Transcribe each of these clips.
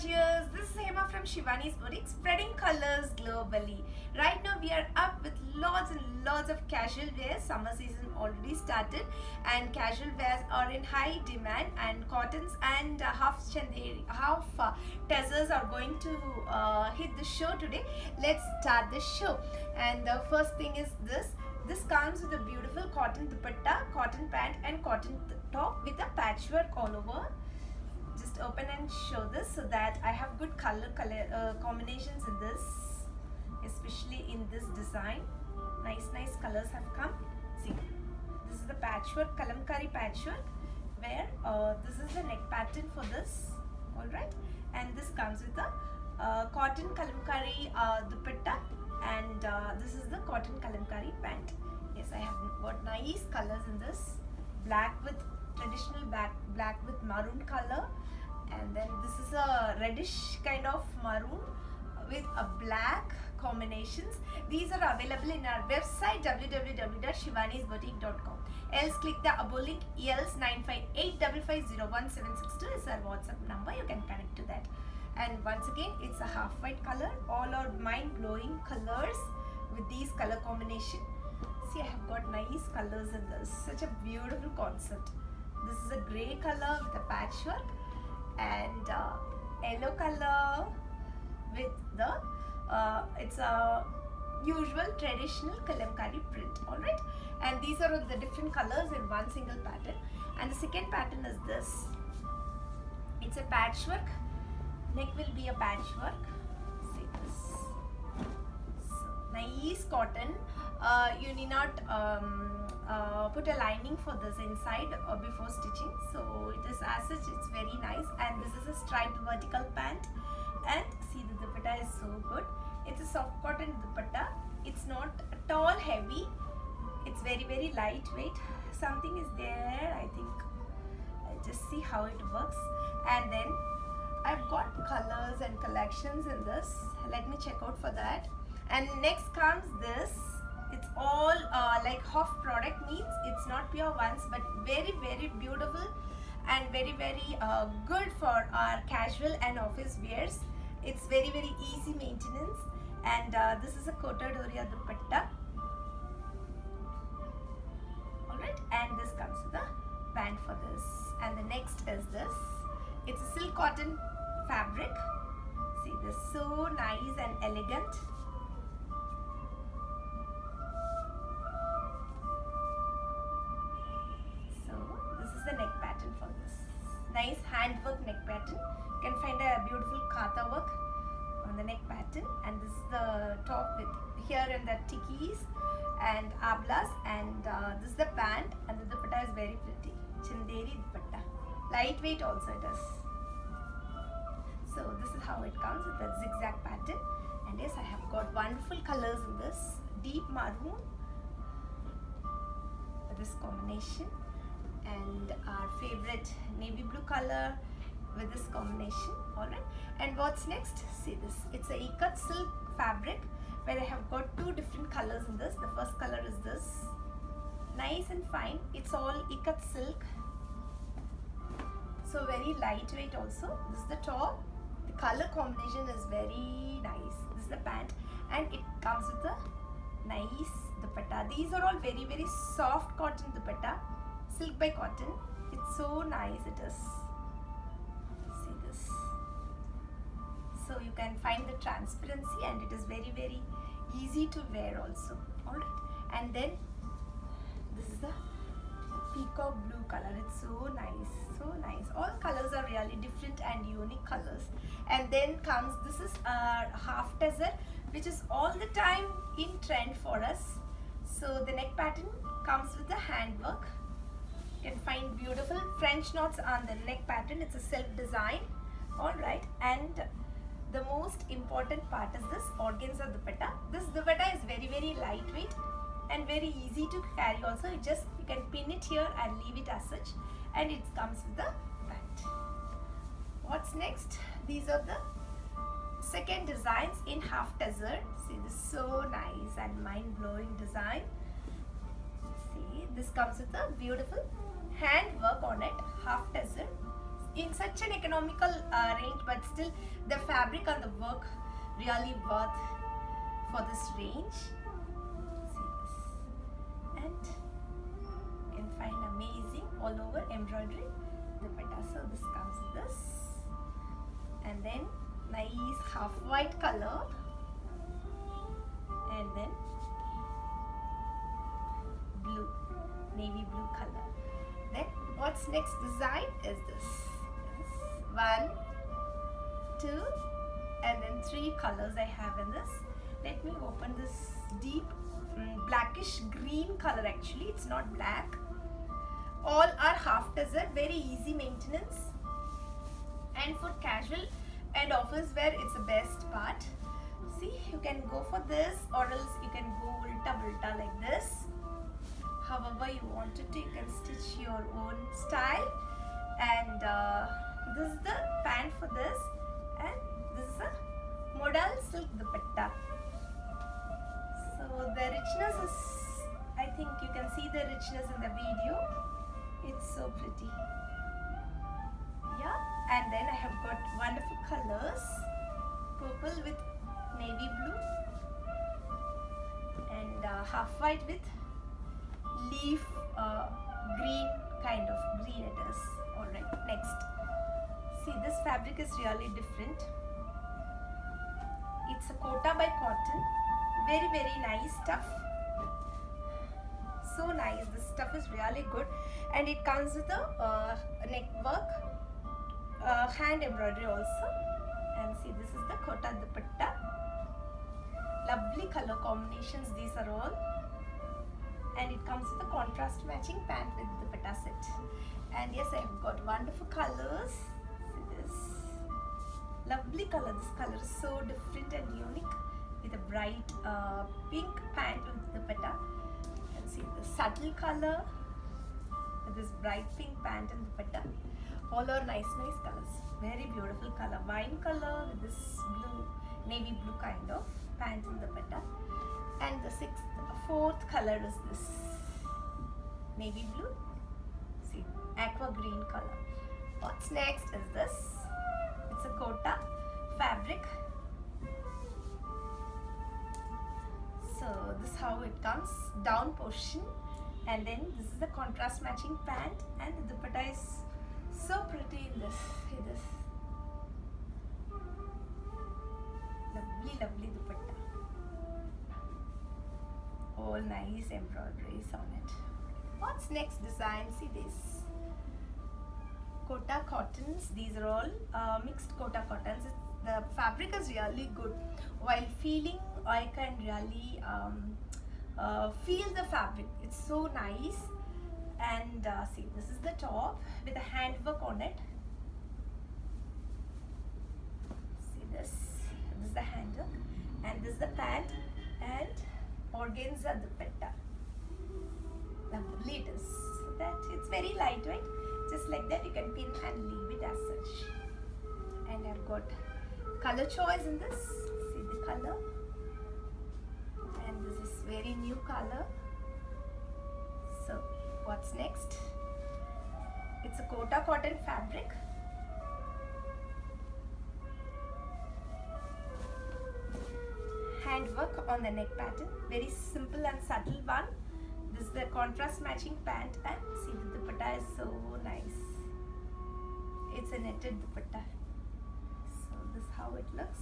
gorgeous. This is Hema from Shivani's Boutique, spreading colors globally. Right now we are up with lots and lots of casual wear. Summer season already started and casual wears are in high demand, and cottons and half tassels are going to hit the show today. Let's start the show. And the first thing is this. This comes with a beautiful cotton dupatta, cotton pant and cotton top with a patchwork all over. Just open and show this so that I have good color combinations in this, especially in this design. Nice colors have come. See, this is the patchwork, kalamkari patchwork, where this is the neck pattern for this. Alright, and this comes with a cotton kalamkari dupatta, and this is the cotton kalamkari pant. Yes, I have got nice colors in this. Black with traditional black with maroon color, and then this is a reddish kind of maroon with a black combinations. These are available in our website www.shivanisboutique.com. Else click the above link. Else 9585501762 is our WhatsApp number. You can connect to that. And once again, it's a half white color. All are mind blowing colors with these color combination. See, I have got nice colors in this. Such a beautiful concept. This is a grey color with a patchwork, and yellow color with the it's a usual traditional kalamkari print. Alright, and these are all the different colors in one single pattern. And the second pattern is this. It's a patchwork. Neck will be a patchwork. See this. So, nice cotton. You need not put a lining for this inside before stitching, so it is as such, it's very nice. And this is a striped vertical pant, and see, the dupatta is so good. It's a soft cotton dupatta. It's not at all heavy. It's very lightweight. Something is there, I think. I'll just see how it works. And then I've got colors and collections in this. Let me check out for that. And next comes this. It's all like half product, means it's not pure ones, but very beautiful and very good for our casual and office wears. It's very easy maintenance. And this is a Kota Doria dupatta. Alright, and this comes with the band for this. And the next is this. It's a silk cotton fabric. See this, so nice and elegant. The neck pattern for this. Nice handwork neck pattern. You can find a beautiful kata work on the neck pattern, and this is the top with here and the tikis and ablas, and this is the pant, and the dupatta is very pretty. Chanderi dupatta. Lightweight also it is. So this is how it comes with the zigzag pattern. And yes, I have got wonderful colors in this. Deep maroon with this combination, and our favorite navy blue color with this combination. Alright, and what's next? See this. It's a ikat silk fabric, where I have got two different colors in this. The first color is this. Nice and fine. It's all ikat silk. So very lightweight also. This is the top. The color combination is very nice. This is the pant, and it comes with a nice dupatta. These are all very soft cotton dupatta. Silk by cotton. It's so nice, it is. See this. So you can find the transparency, and it is very easy to wear also. Alright, and then this is the peacock blue color. It's so nice. All colors are really different and unique colors. And then comes, this is our half tassel, which is all the time in trend for us. So the neck pattern comes with the handwork. You can find beautiful French knots on the neck pattern. It's a self design. Alright, and the most important part is this organza dupatta. This dupatta is very lightweight and very easy to carry also. You can pin it here and leave it as such, and it comes with the pant. What's next? These are the second designs in half tassel. See, this is so nice and mind blowing design. See, this comes with a beautiful handwork on it, half tassel. in such an economical range, but still the fabric and the work really worth for this range. See this, and you can find amazing all over embroidery dupatta. So this comes with this, and then nice half white color, and then blue, navy blue color. Then what's next design is this. One, two, and then three colors I have in this. Let me open this deep blackish green color. Actually it's not black. All are half desert, very easy maintenance, and for casual and office wear it's the best part. See, you can go for this, or else you can go ulta like this. However you want it, you can stitch your own style. And this is the pant for this, and this is a modal silk dupatta. So the richness is, I think you can see the richness in the video. It's so pretty. Yeah, and then I have got wonderful colors, purple with navy blue, and half white with leaf green, kind of green it is. Alright, next. See, this fabric is really different. It's a Kota by Cotton. Very nice stuff. So nice. This stuff is really good, and it comes with a neck work, hand embroidery also. And see, this is the Kota dupatta. Lovely color combinations these are all, and it comes with a contrast matching pant with dupatta set. And yes, I have got wonderful colors. See this lovely color. This color is so different and unique, with a bright pink pant with dupatta. And see the subtle color with this bright pink pant and dupatta. All are nice colors. Very beautiful color. Wine color with this blue, navy blue kind of pant and dupatta. And the fourth color is this navy blue. See, aqua green color. What's next is this. It's a Kota fabric. So this is how it comes, down portion, and then this is the contrast matching pant, and the dupatta is so pretty in this. See this lovely dupatta. All nice embroideries on it. What's next design? See this Kota cottons. These are all mixed Kota cottons. The fabric is really good. While feeling, I can really feel the fabric. It's so nice. And see, this is the top with a handwork on it. See this. This is the handwork, and this is the pant, and organza dupatta. Lovely it is. So that it's very lightweight. Just like that, you can pin and leave it as such. And I've got color choice in this. See the color, and this is very new color. So what's next? It's a Kota cotton fabric. Handwork on the neck pattern, very simple and subtle one. This is the contrast matching pant, and see the dupatta is so nice. It's a netted dupatta. So this is how it looks,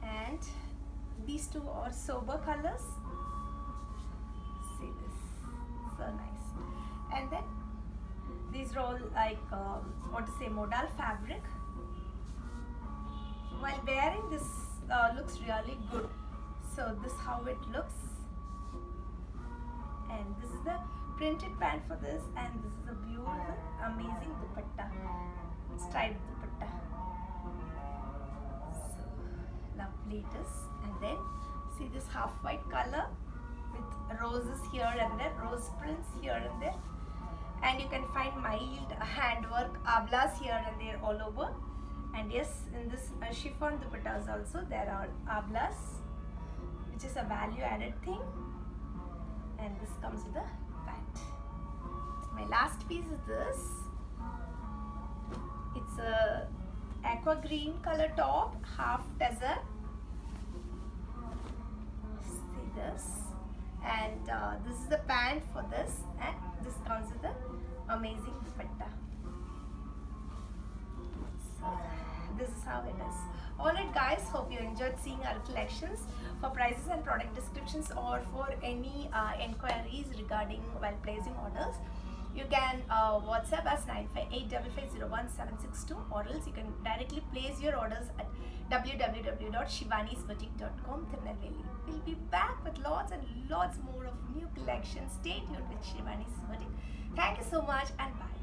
and these two are sober colors. See this, so nice. And then these are all like modal fabric. While wearing this looks really good. So this is how it looks, and this is the printed pant for this, and this is a beautiful, amazing dupatta, striped dupatta. So lovely it is. And then see this half white color with roses here and there, rose prints here and there, and you can find mild handwork ablas here and there all over. And yes, in this chiffon dupattas also there are ablas, which is a value added thing. And this comes with a pant. My last piece is this. It's a aqua green color top, half tassel. See this, and this is the pant for this, and this comes with the amazing dupatta. So this is how it is. Alright guys, hope you enjoyed seeing our collections. For prices and product descriptions or for any enquiries regarding while placing orders, you can WhatsApp us 9585501762, or else you can directly place your orders at www.shivanisboutique.com, Tirunelveli. We'll be back with lots and lots more of new collections. Stay tuned with Shivani's Boutique. Thank you so much and bye.